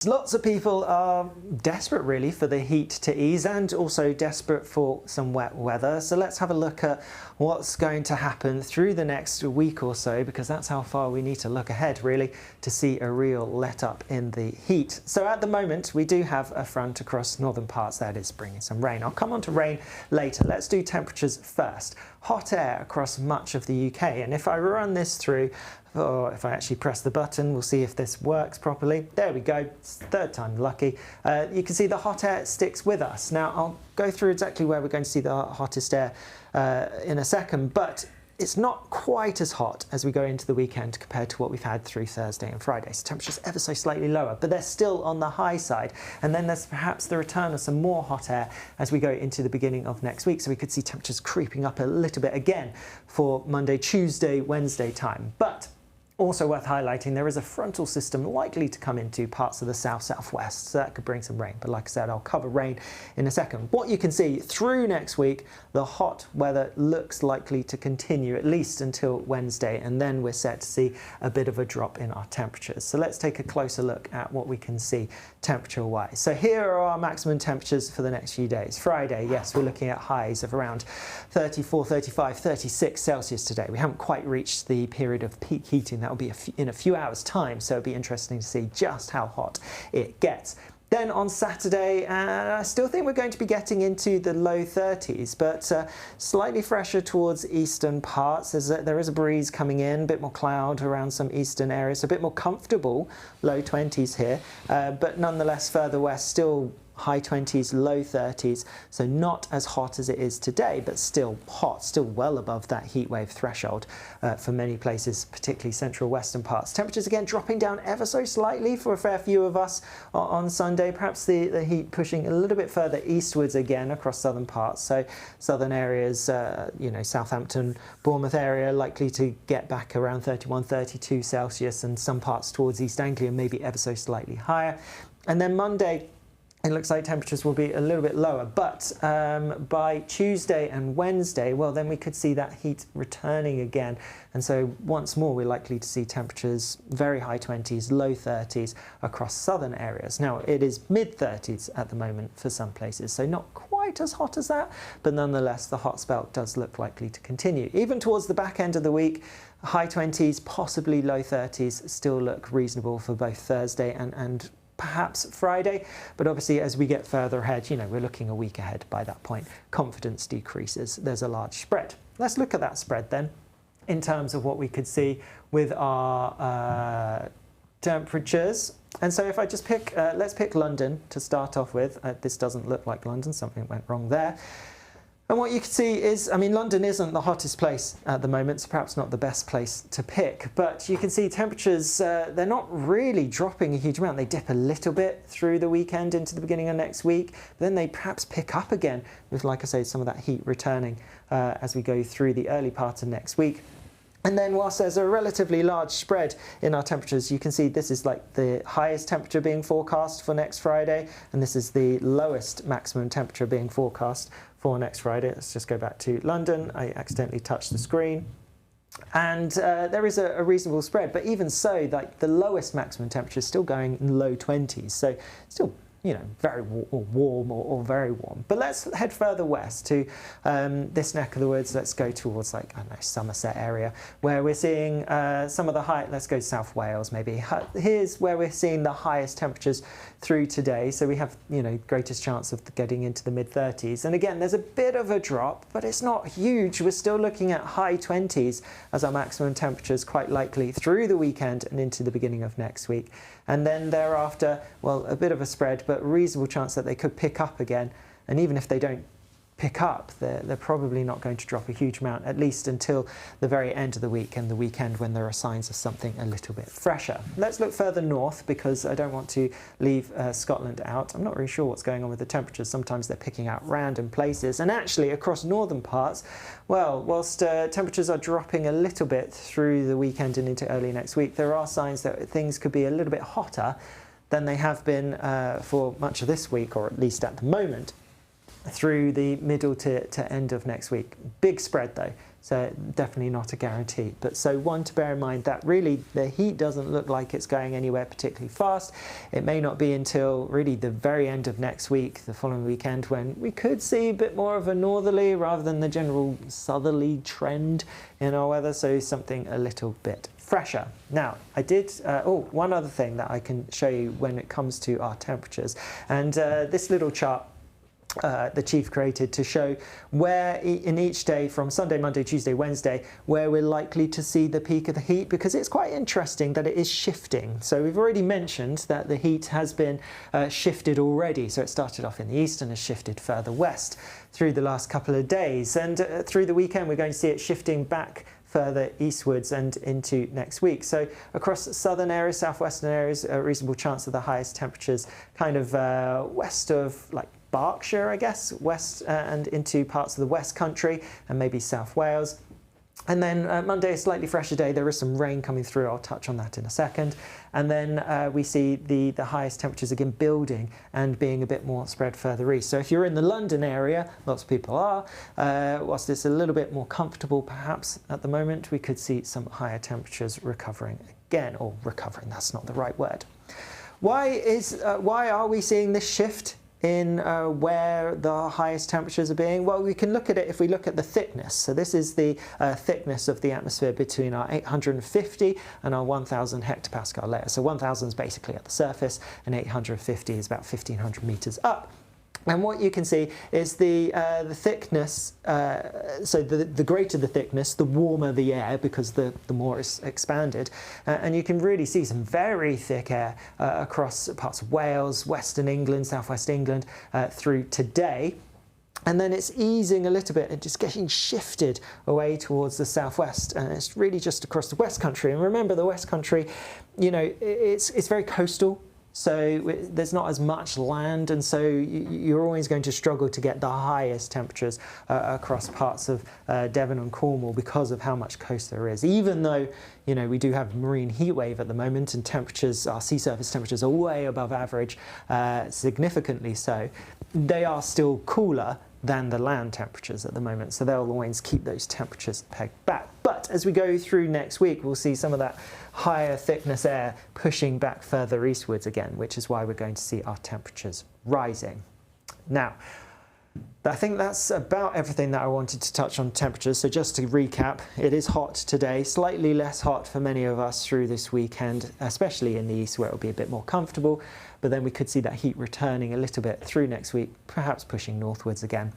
Lots of people are desperate really for the heat to ease and also desperate for some wet weather. So let's have a look at what's going to happen through the next week or so, because that's how far we need to look ahead really to see a real let up in the heat. So at the moment we do have a front across northern parts that is bringing some rain. I'll come on to rain later. Let's do temperatures first. Hot air across much of the UK, and if I run this through, or if I actually press the button, we'll see if this works properly. There we go, it's third time lucky. You can see the hot air sticks with us. Now I'll go through exactly where we're going to see the hottest air in a second, but it's not quite as hot as we go into the weekend compared to what we've had through Thursday and Friday. So temperatures ever so slightly lower, but they're still on the high side. And then there's perhaps the return of some more hot air as we go into the beginning of next week. So we could see temperatures creeping up a little bit again for Monday, Tuesday, Wednesday time. But also worth highlighting, there is a frontal system likely to come into parts of the south-southwest, so that could bring some rain. But like I said, I'll cover rain in a second. What you can see through next week, the hot weather looks likely to continue at least until Wednesday, and then we're set to see a bit of a drop in our temperatures. So let's take a closer look at what we can see temperature-wise. So here are our maximum temperatures for the next few days. Friday, yes, we're looking at highs of around 34, 35, 36 Celsius today. We haven't quite reached the period of peak heating. That will be in a few hours' time, so it'll be interesting to see just how hot it gets. Then on Saturday, I still think we're going to be getting into the low 30s, but slightly fresher towards eastern parts. There is a breeze coming in, a bit more cloud around some eastern areas, a bit more comfortable, low 20s here, but nonetheless further west, still high 20s, low 30s, so not as hot as it is today, but still hot, still well above that heat wave threshold for many places, particularly central western parts. Temperatures again dropping down ever so slightly for a fair few of us on Sunday, perhaps the heat pushing a little bit further eastwards again across southern parts, so southern areas, you know, Southampton, Bournemouth area likely to get back around 31, 32 Celsius, and some parts towards East Anglia maybe ever so slightly higher. And then Monday, it looks like temperatures will be a little bit lower, but by Tuesday and Wednesday, well, then we could see that heat returning again. And so once more, we're likely to see temperatures very high 20s, low 30s across southern areas. Now, it is mid 30s at the moment for some places, so not quite as hot as that, but nonetheless, the hot spell does look likely to continue. Even towards the back end of the week, high 20s, possibly low 30s still look reasonable for both Thursday and perhaps Friday, but obviously as we get further ahead, you know, we're looking a week ahead by that point, confidence decreases, there's a large spread. Let's look at that spread then in terms of what we could see with our temperatures. And so if I just pick, let's pick London to start off with. This doesn't look like London, something went wrong there. And what you can see is, I mean, London isn't the hottest place at the moment, so perhaps not the best place to pick, but you can see temperatures, they're not really dropping a huge amount. They dip a little bit through the weekend into the beginning of next week, but then they perhaps pick up again with, like I say, some of that heat returning as we go through the early part of next week. And then whilst there's a relatively large spread in our temperatures, you can see this is like the highest temperature being forecast for next Friday, and this is the lowest maximum temperature being forecast for next Friday. Let's just go back to London. I accidentally touched the screen. And there is a reasonable spread, but even so, like the lowest maximum temperature is still going in low 20s, so still, you know, very warm or very warm. But let's head further west to this neck of the woods. Let's go towards, like, I don't know, Somerset area, where we're seeing some of the high, let's go South Wales maybe. Here's where we're seeing the highest temperatures through today. So we have, you know, greatest chance of getting into the mid 30s. And again, there's a bit of a drop, but it's not huge. We're still looking at high 20s as our maximum temperatures, quite likely through the weekend and into the beginning of next week. And then thereafter, well, a bit of a spread, but reasonable chance that they could pick up again. And even if they don't pick up, they're probably not going to drop a huge amount, at least until the very end of the week and the weekend, when there are signs of something a little bit fresher. Let's look further north, because I don't want to leave Scotland out. I'm not really sure what's going on with the temperatures. Sometimes they're picking out random places. And actually across northern parts, well, whilst temperatures are dropping a little bit through the weekend and into early next week, there are signs that things could be a little bit hotter than they have been for much of this week, or at least at the moment, through the middle to end of next week. Big spread though. So definitely not a guarantee. But so one to bear in mind that really the heat doesn't look like it's going anywhere particularly fast. It may not be until really the very end of next week, the following weekend, when we could see a bit more of a northerly rather than the general southerly trend in our weather. So something a little bit fresher. Now, I did, one other thing that I can show you when it comes to our temperatures. And this little chart the chief created to show where in each day from Sunday, Monday, Tuesday, Wednesday, where we're likely to see the peak of the heat, because it's quite interesting that it is shifting. So we've already mentioned that the heat has been shifted already. So it started off in the east and has shifted further west through the last couple of days. And through the weekend, we're going to see it shifting back further eastwards and into next week. So across southern areas, southwestern areas, a reasonable chance of the highest temperatures kind of west of like Berkshire, I guess, west and into parts of the West Country and maybe South Wales. And then Monday, a slightly fresher day. There is some rain coming through. I'll touch on that in a second. And then we see the highest temperatures again building and being a bit more spread further east. So if you're in the London area, lots of people are, whilst it's a little bit more comfortable perhaps at the moment, we could see some higher temperatures recovering again, or recovering, that's not the right word. Why are we seeing this shift in where the highest temperatures are being? Well, we can look at it if we look at the thickness. So this is the thickness of the atmosphere between our 850 and our 1000 hectopascal layer. So 1000 is basically at the surface and 850 is about 1500 meters up. And what you can see is the thickness, so the greater the thickness, the warmer the air, because the more it's expanded. And you can really see some very thick air across parts of Wales, Western England, Southwest England through today. And then it's easing a little bit and just getting shifted away towards the southwest. And it's really just across the West Country. And remember, the West Country, you know, it's very coastal. So there's not as much land, and so you're always going to struggle to get the highest temperatures across parts of Devon and Cornwall because of how much coast there is. Even though, you know, we do have marine heat wave at the moment, and temperatures, our sea surface temperatures are way above average, significantly so, they are still cooler than the land temperatures at the moment. So they'll always keep those temperatures pegged back. But as we go through next week, we'll see some of that higher thickness air pushing back further eastwards again, which is why we're going to see our temperatures rising. Now, I think that's about everything that I wanted to touch on temperatures. So just to recap, it is hot today, slightly less hot for many of us through this weekend, especially in the east where it'll be a bit more comfortable. But then we could see that heat returning a little bit through next week, perhaps pushing northwards again.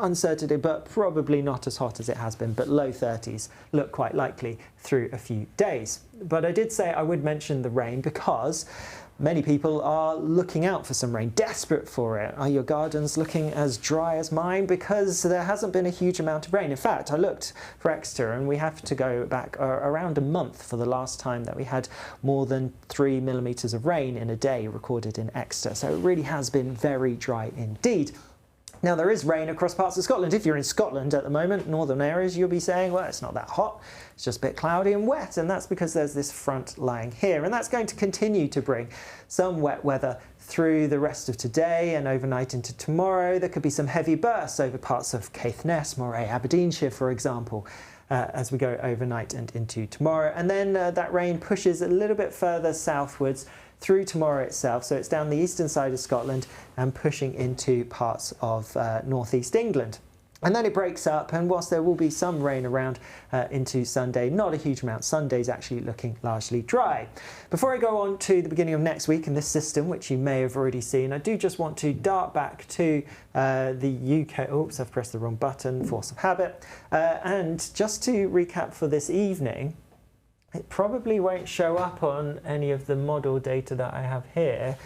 Uncertainty, but probably not as hot as it has been, but low 30s look quite likely through a few days. But I did say I would mention the rain because many people are looking out for some rain, desperate for it. Are your gardens looking as dry as mine? Because there hasn't been a huge amount of rain. In fact, I looked for Exeter and we have to go back around a month for the last time that we had more than 3 millimeters of rain in a day recorded in Exeter. So it really has been very dry indeed. Now, there is rain across parts of Scotland. If you're in Scotland at the moment, northern areas, you'll be saying, well, it's not that hot. It's just a bit cloudy and wet. And that's because there's this front lying here. And that's going to continue to bring some wet weather through the rest of today and overnight into tomorrow. There could be some heavy bursts over parts of Caithness, Moray, Aberdeenshire, for example, as we go overnight and into tomorrow. And then that rain pushes a little bit further southwards through tomorrow itself, so it's down the eastern side of Scotland and pushing into parts of northeast England. And then it breaks up, and whilst there will be some rain around into Sunday, not a huge amount. Sunday's actually looking largely dry. Before I go on to the beginning of next week in this system, which you may have already seen, I do just want to dart back to the UK. Oops, I've pressed the wrong button, force of habit. And just to recap for this evening, it probably won't show up on any of the model data that I have here,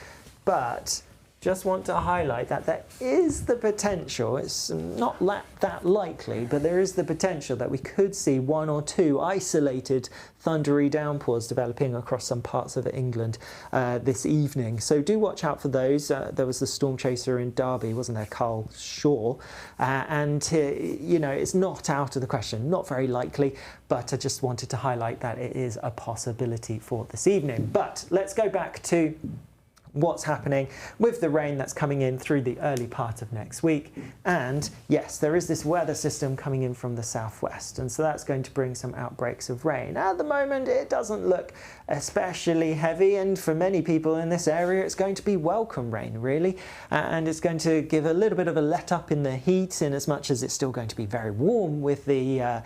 but just want to highlight that there is the potential, it's not that likely, but there is the potential that we could see 1 or 2 isolated thundery downpours developing across some parts of England this evening. So do watch out for those. There was the storm chaser in Derby, wasn't there, Carl Shaw? You know, it's not out of the question, not very likely, but I just wanted to highlight that it is a possibility for this evening. But let's go back to what's happening with the rain that's coming in through the early part of next week. And yes, there is this weather system coming in from the southwest, and so that's going to bring some outbreaks of rain. At the moment, it doesn't look especially heavy, and for many people in this area, it's going to be welcome rain, really. And it's going to give a little bit of a let up in the heat, in as much as it's still going to be very warm with the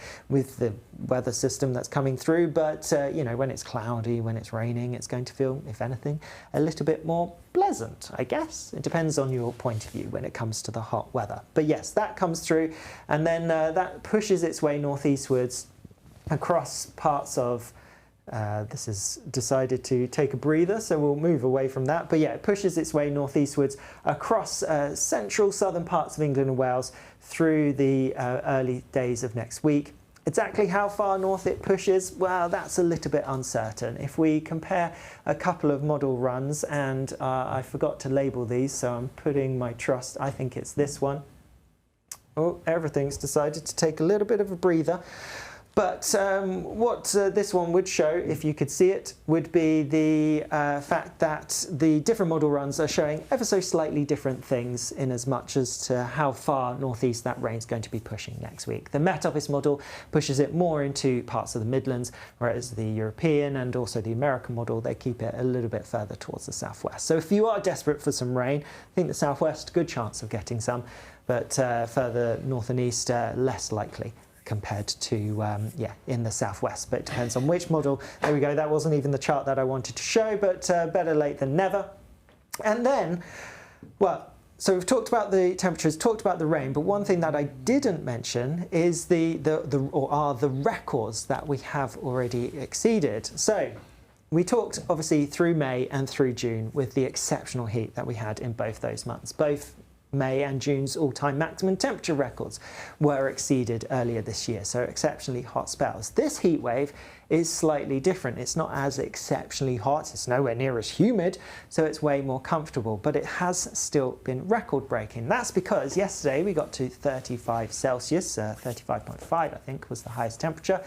weather system that's coming through. But you know, when it's cloudy, when it's raining, it's going to feel, if anything, a little bit more pleasant, I guess. It depends on your point of view when it comes to the hot weather. But yes, that comes through, and then that pushes its way northeastwards across parts of this has decided to take a breather, so we'll move away from that. But yeah, it pushes its way northeastwards across central southern parts of England and Wales through the early days of next week. Exactly how far north it pushes, well, that's a little bit uncertain. If we compare a couple of model runs, and I forgot to label these, so I'm putting my trust, I think it's this one. Oh, everything's decided to take a little bit of a breather. But what this one would show, if you could see it, would be the fact that the different model runs are showing ever so slightly different things in as much as to how far northeast that rain's going to be pushing next week. The Met Office model pushes it more into parts of the Midlands, whereas the European and also the American model, they keep it a little bit further towards the southwest. So if you are desperate for some rain, I think the southwest, good chance of getting some, but further north and east, less likely compared to, yeah, in the southwest. But it depends on which model. There we go, that wasn't even the chart that I wanted to show, but better late than never. And then, well, so we've talked about the temperatures, talked about the rain, but one thing that I didn't mention is the records that we have already exceeded. So we talked obviously through May and through June with the exceptional heat that we had in both those months. Both May and June's all-time maximum temperature records were exceeded earlier this year, so exceptionally hot spells. This heat wave is slightly different. It's not as exceptionally hot, it's nowhere near as humid, so it's way more comfortable, but it has still been record-breaking. That's because yesterday we got to 35 Celsius, 35.5 I think was the highest temperature,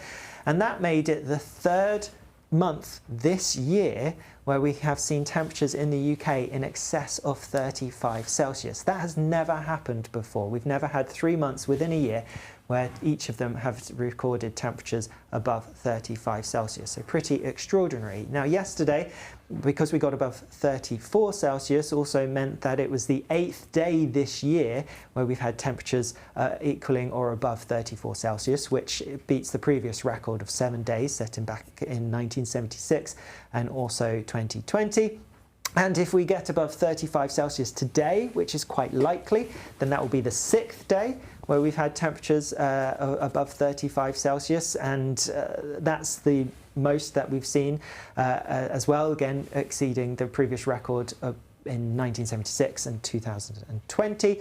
and that made it the third month this year where we have seen temperatures in the UK in excess of 35 Celsius. That has never happened before. We've never had 3 months within a year where each of them have recorded temperatures above 35 Celsius. So pretty extraordinary. Now yesterday, because we got above 34 Celsius, also meant that it was the 8th day this year where we've had temperatures equaling or above 34 Celsius, which beats the previous record of 7 days set in back in 1976 and also 2020. And if we get above 35 Celsius today, which is quite likely, then that will be the 6th day where we've had temperatures above 35 Celsius, and that's the most that we've seen as well, again exceeding the previous record in 1976 and 2020.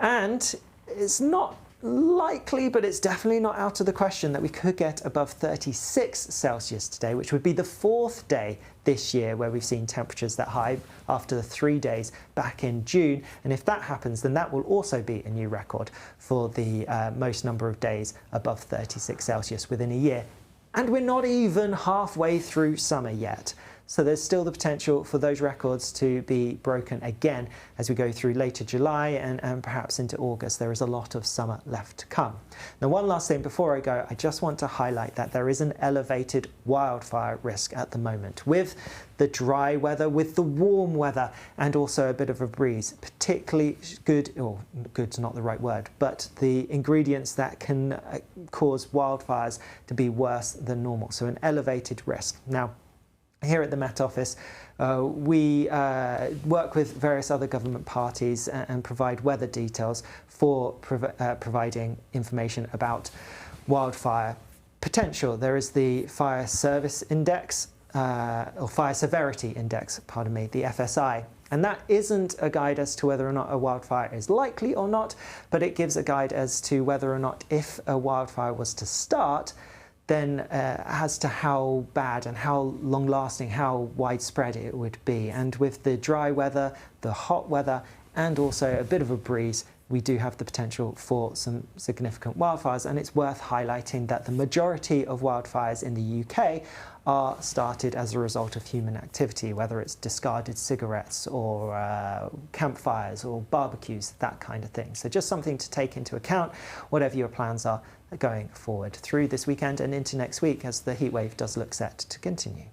And it's not likely, but it's definitely not out of the question that we could get above 36 Celsius today, which would be the 4th day this year where we've seen temperatures that high after the 3 days back in June. And if that happens, then that will also be a new record for the most number of days above 36 Celsius within a year. And we're not even halfway through summer yet. So there's still the potential for those records to be broken again as we go through later July and perhaps into August. There is a lot of summer left to come. Now, one last thing before I go, I just want to highlight that there is an elevated wildfire risk at the moment with the dry weather, with the warm weather, and also a bit of a breeze. Particularly good, or good's not the right word, but the ingredients that can cause wildfires to be worse than normal. So an elevated risk. Now, here at the Met Office, we work with various other government parties and provide weather details for providing information about wildfire potential. There is the Fire Service Index, or Fire Severity Index, pardon me, the FSI. And that isn't a guide as to whether or not a wildfire is likely or not, but it gives a guide as to whether or not if a wildfire was to start, then as to how bad and how long-lasting, how widespread it would be. And with the dry weather, the hot weather, and also a bit of a breeze, we do have the potential for some significant wildfires, and it's worth highlighting that the majority of wildfires in the UK are started as a result of human activity, whether it's discarded cigarettes or campfires or barbecues, that kind of thing. So just something to take into account, whatever your plans are going forward through this weekend and into next week, as the heatwave does look set to continue.